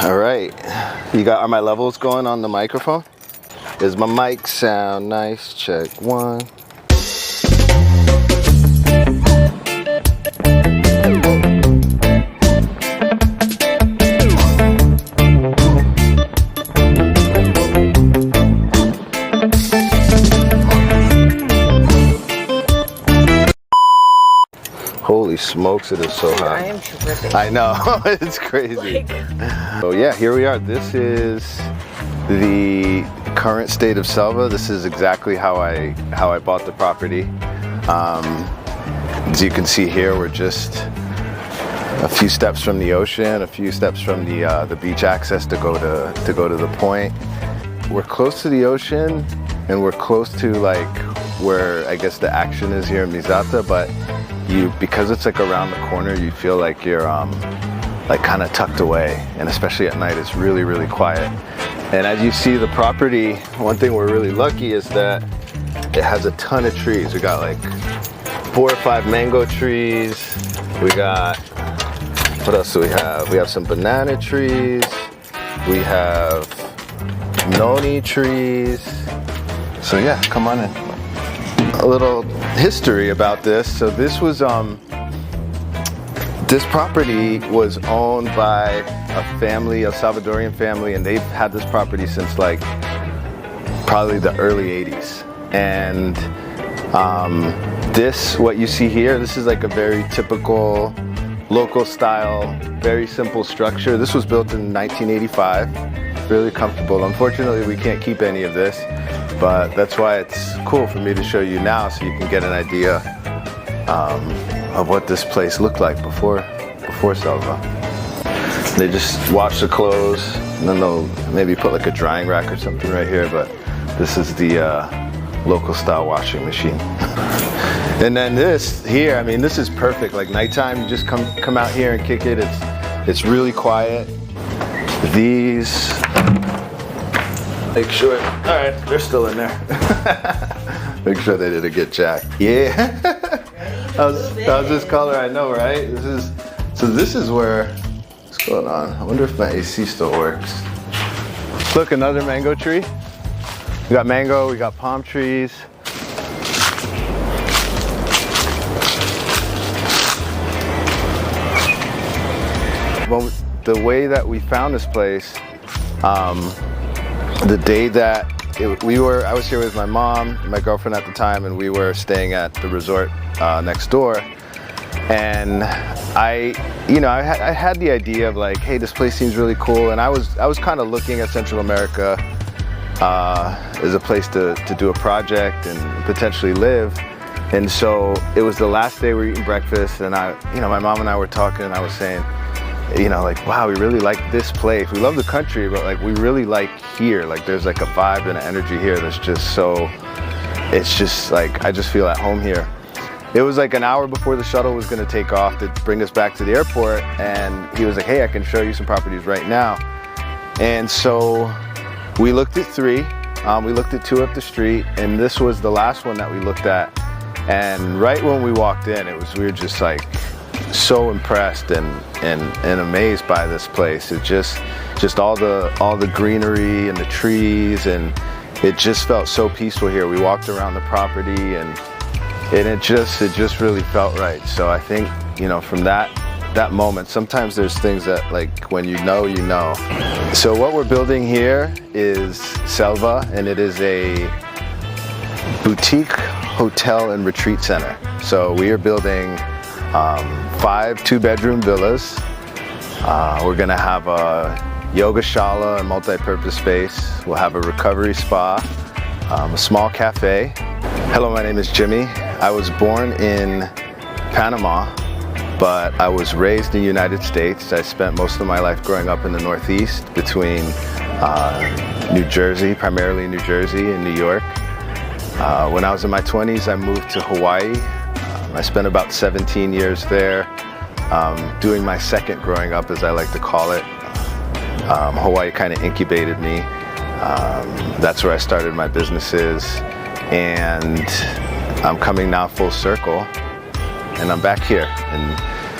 All right, are my levels going on the microphone? Is my mic sound nice? Check one. Holy smokes, it is so hot. I am tripping. I know, it's crazy. So yeah, here we are. This is the current state of Selva. This is exactly how I bought the property. As you can see here, we're just a few steps from the ocean, a few steps from the beach access to go to the point. We're close to the ocean, and we're close to like where I guess the action is here in Mizata, but because it's like around the corner, you feel like you're like kind of tucked away, and especially at night it's really, really quiet. And as you see the property, one thing we're really lucky is that it has a ton of trees. We got like 4 or 5 mango trees. We got, what else do we have? We have some banana trees. We have noni trees. So yeah, come on in. A little history about this. So this was this property was owned by a family, a Salvadorian family, and they've had this property since like probably the early 80s. And this, what you see here, this is like a very typical local style, very simple structure. This was built in 1985, really comfortable. Unfortunately, we can't keep any of this, but that's why it's cool for me to show you now, so you can get an idea of what this place looked like before Selva. They just wash the clothes, and then they'll maybe put like a drying rack or something right here, but this is the local style washing machine. And then this here, I mean, this is perfect. Like nighttime, you just come out here and kick it. It's really quiet. These, make sure, all right, they're still in there. Make sure they didn't get jacked. Yeah. How's this color? I know, right? This is where, what's going on? I wonder if my AC still works. Look, another mango tree. We got mango, we got palm trees. Well, the way that we found this place, the day that I was here with my mom, my girlfriend at the time, and we were staying at the resort next door. And I had the idea of like, hey, this place seems really cool. And I was kind of looking at Central America as a place to do a project and potentially live. And so it was the last day we were eating breakfast, and my mom and I were talking, and I was saying, like, wow, we really like this place. We love the country, but like we really like here. Like there's like a vibe and an energy here that's just so, it's just like, I just feel at home here. It was like an hour before the shuttle was gonna take off to bring us back to the airport, and he was like, hey, I can show you some properties right now. And so we looked at 3, we looked at 2 up the street, and this was the last one that we looked at. And right when we walked in, we were just like so impressed and amazed by this place. It just all the greenery and the trees, and it just felt so peaceful here. We walked around the property, and it just really felt right. So I think, from that moment, sometimes there's things that like when you know. So what we're building here is Selva, and it is a boutique hotel and retreat center. So we are building 5 2-bedroom villas. We're gonna have a yoga shala and multi-purpose space. We'll have a recovery spa, a small cafe. Hello, my name is Jimmy. I was born in Panama, but I was raised in the United States. I spent most of my life growing up in the Northeast between New Jersey, primarily New Jersey and New York. When I was in my 20s, I moved to Hawaii. I spent about 17 years there, doing my second growing up, as I like to call it. Hawaii kind of incubated me. That's where I started my businesses, and I'm coming now full circle, and I'm back here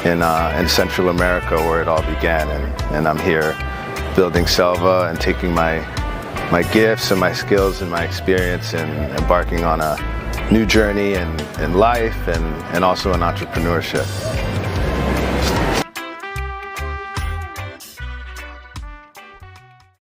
in Central America where it all began, and I'm here building Selva and taking my gifts and my skills and my experience and embarking on a new journey in life and also in entrepreneurship.